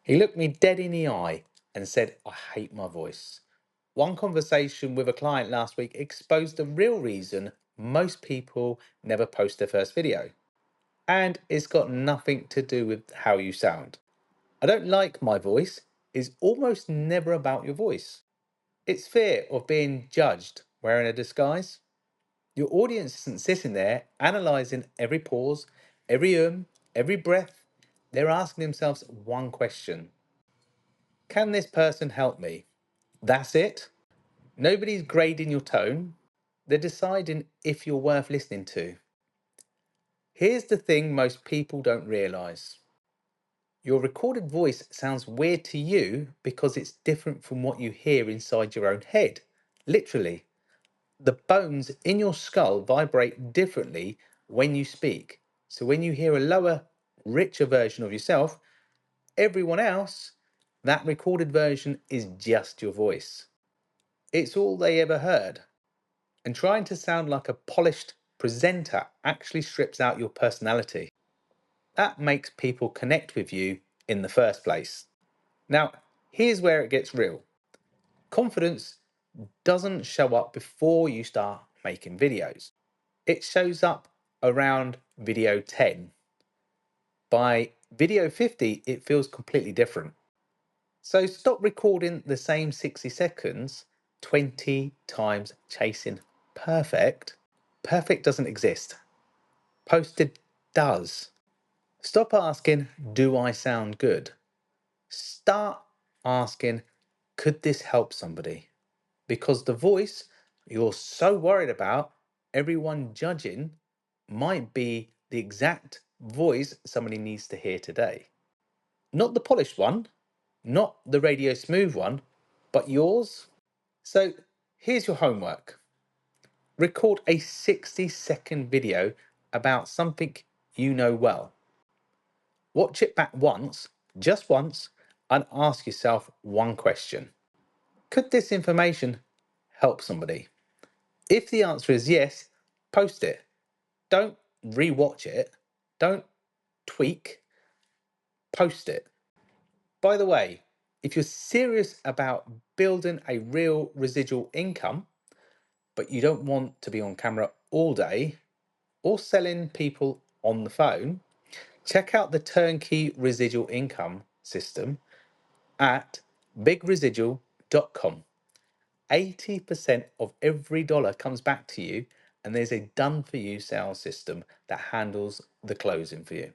He looked me dead in the eye and said, I hate my voice. One conversation with a client last week exposed the real reason most people never post their first video. And it's got nothing to do with how you sound. I don't like my voice is almost never about your voice. It's fear of being judged wearing a disguise. Your audience isn't sitting there analysing every pause, every every breath. They're asking themselves one question. Can this person help me? That's it. Nobody's grading your tone. They're deciding if you're worth listening to. Here's the thing most people don't realise. Your recorded voice sounds weird to you because it's different from what you hear inside your own head. Literally, the bones in your skull vibrate differently when you speak. So when you hear a lower, richer version of yourself, everyone else, that recorded version is just your voice. It's all they ever heard. And trying to sound like a polished presenter actually strips out your personality. That makes people connect with you in the first place. Now, here's where it gets real. Confidence doesn't show up before you start making videos. It shows up around video 10. By video 50, it feels completely different. So stop recording the same 60 seconds 20 times chasing perfect. Perfect doesn't exist. Posted does. Stop asking, do I sound good? Start asking, could this help somebody? Because the voice you're so worried about everyone judging might be the exact voice somebody needs to hear today. Not the polished one, not the radio smooth one, but yours. So here's your homework. Record a 60-second video about something you know well. Watch it back once, just once, and ask yourself one question. Could this information help somebody? If the answer is yes, post it. Don't re-watch it. Don't tweak, post it. By the way, if you're serious about building a real residual income, but you don't want to be on camera all day or selling people on the phone, check out the turnkey residual income system at bigresidual.com. 80% of every dollar comes back to you, and there's a done for you sales system that handles the closing for you.